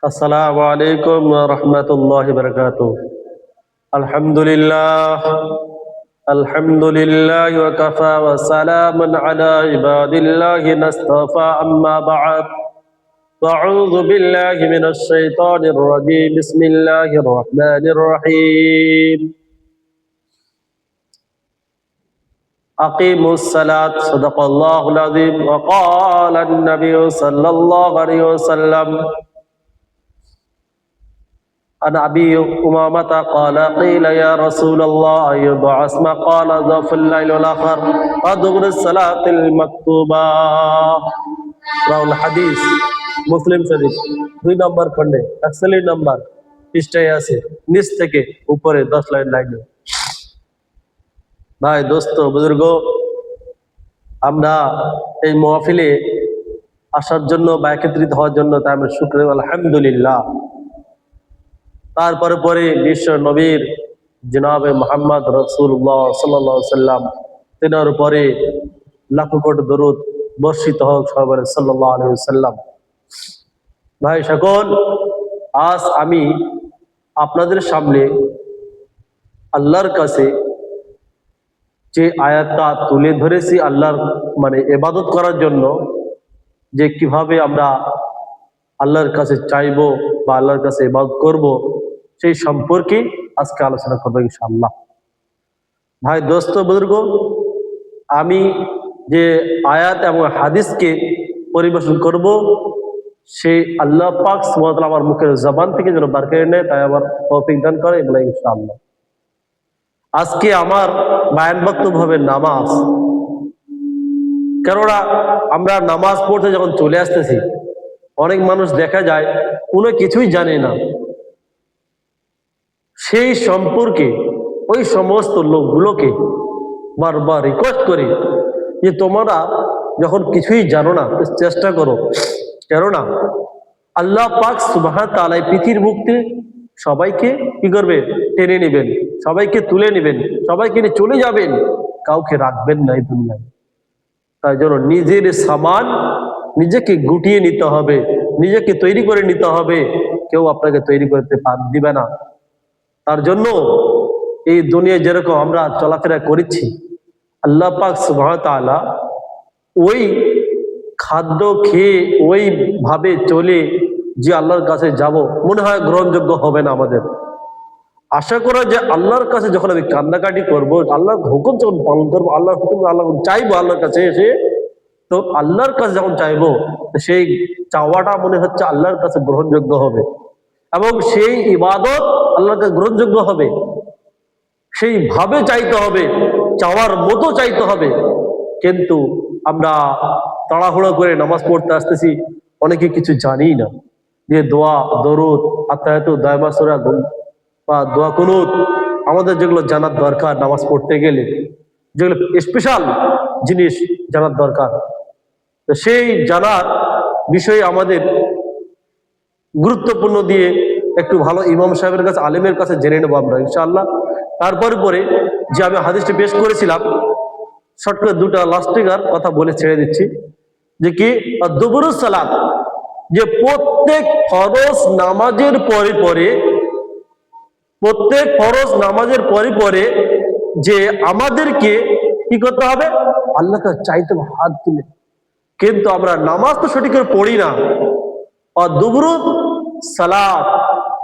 আসসালামু আলাইকুম ওয়া রাহমাতুল্লাহি ওয়া বারাকাতুহু। আলহামদুলিল্লাহ আলহামদুলিল্লাহি ওয়া কাফা ওয়া সালামুন আলা ইবাদিল্লাহি নাসতাফা আম্মা বা'দ। আউযু বিল্লাহি মিনাশ শাইতানির রাজীম। বিসমিল্লাহির রাহমানির রহিম। আকিমুস সালাত। সাদাকাল্লাহুল আযীম। ওয়া ক্বালা আন-নাবিয়্যু সাল্লাল্লাহু আলাইহি ওয়াসাল্লাম عن أبي أمامة قال قيل يا رسول الله يبعث قال ضعف الليل والآخر وظهر الصلاة المكتوبة রাউল হাদিস মুসলিম শরীফ 2 নম্বর খণ্ডে 41 নম্বর পৃষ্ঠায় আছে, নিচ থেকে উপরে 10 লাইন লাগবে। ভাই দোস্ত বুজুর্গ, আমরা এই মাহফিলে আসার জন্য বা একত্রিত হওয়ার জন্য তাই আমরা শুকরিয়া আলহামদুলিল্লাহ। তারপরে পরে বিশ্ব নবীর জনাবে মুহাম্মদ রাসূলুল্লাহ সাল্লাল্লাহু আলাইহি সাল্লাম তেনার উপরে লাখো কোটি দরুদ বর্ষিত হোক সবার সাল্লাল্লাহু আলাইহি ওয়াসাল্লাম। ভাই সকল, আজ আমি আপনাদের সামনে আল্লাহর কাছে যে আয়াতটা তুলে ধরেছি আল্লাহর ইবাদত করার জন্য, যে কিভাবে আমরা আল্লাহর কাছে চাইবো বা আল্লাহর কাছে ইবাদত করব, সেই সম্পর্কে আজকে আলোচনা করবো ইনশাআল্লাহ। ভাই দোস্ত বুজুর্গ, আমি যে আয়াত এবং হাদিসকে পরিবেশন করব, সেই আল্লাহ পাক সুবহানাহু ওয়া তাআলা আমার মুখের জবান থেকে যেন বার করে নেয়, তাই আমার তৌফিক দান করে বলে ইনশাআল্লাহ। আজকে আমার বায়ান বক্তব্য হবে নামাজ। কেননা আমরা নামাজ পড়তে যখন চলে আসতেছি, অনেক মানুষ দেখা যায় কোনো কিছুই জানে না। সেই সম্পর্কে ওই সমস্ত লোকগুলোকে বারবার রিকোয়েস্ট করি যে তোমরা যখন কিছুই জানো না চেষ্টা করো, কেননা আল্লাহ পাক সুবহানাহু ওয়া তাআলা পৃথিবীর মুক্তি সবাইকে কি করবে, টেনে নেবেন, সবাইকে তুলে নেবেন, সবাইকে নিয়ে চলে যাবেন, কাউকে রাখবেন না এই দুনিয়ায়। তাই জন্য নিজের সামান নিজেকে গুটিয়ে নিতে হবে, নিজেকে তৈরি করে নিতে হবে, কেউ আপনাকে তৈরি করতে দিবে না। তার জন্য এই দুনিয়ায় যেরকম আমরা চলাফেরা করেছি, আল্লাহ পাক সুবহানাহু ওয়া তাআলা ওই খাদ্য খেয়ে ওই ভাবে চলে যে আল্লাহর কাছে যাব, মনে হয় গ্রহণযোগ্য হবে না আমাদের। আশা করা যে আল্লাহর কাছে যখন আমি কান্নাকাটি করব, আল্লাহর হুকুম যখন পালন করবো, আল্লাহর হুকুম আল্লাহ চাইবো আল্লাহর কাছে এসে, তো আল্লাহর কাছে যখন চাইবো সেই চাওয়াটা মনে হচ্ছে আল্লাহর কাছে গ্রহণযোগ্য হবে এবং সেই ইবাদত আল্লাহর কাছে গ্রহণযোগ্য হবে। সেইভাবে চাইতে হবে, চাওয়ার মতো চাইতে হবে। কিন্তু আমরা তাড়াহুড়ো করে নামাজ পড়তে আসতেছি, অনেকে কিছু জানি না যে দোয়া, দরুদ, আত্তাহিয়াতু, দায়মা সূরা বা দোয়া কুনুত আমাদের যেগুলো জানার দরকার নামাজ পড়তে গেলে, যেগুলো স্পেশাল জিনিস জানার দরকার, তো সেই জানার বিষয়ে আমাদের গুরুত্বপূর্ণ দিয়ে একটু ভালো ইমাম সাহেবের কাছে, আলেমের কাছে জেনে নেবো আমরা ইনশাআল্লাহ। তারপরে পরে যে আমি হাদিসটি পেশ করেছিলাম, শর্ট করে দুটা লাস্টিকার কথা বলে ছেড়ে দিচ্ছি, যে কি দুবুরুস সালাত, যে প্রত্যেক ফরজ নামাজের পরে পরে, প্রত্যেক ফরজ নামাজের পরে পরে যে আমাদেরকে কি করতে হবে, আল্লাহকে চাইতে হবে হাত তুলে। কিন্তু আমরা নামাজ তো সঠিক করে পড়ি না। আর দুবুরুস সালাত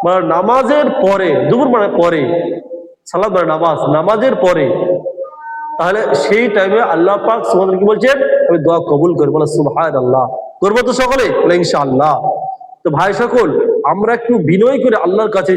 মানে নামাজের পরে, দুবুর মানে পরে, সালাত মানে নামাজ, নামাজের পরে, তাহলে সেই টাইমে আল্লাহ পাক সুবহানাহু কি বলছেন, আমি দোয়া কবুল করি, বলে সুবহানাল্লাহ। করবো তো সকলে, বলে ইনশাআল্লাহ। তো ভাই সকল, আমরা একটু বিনয় করে আল্লাহর কাছে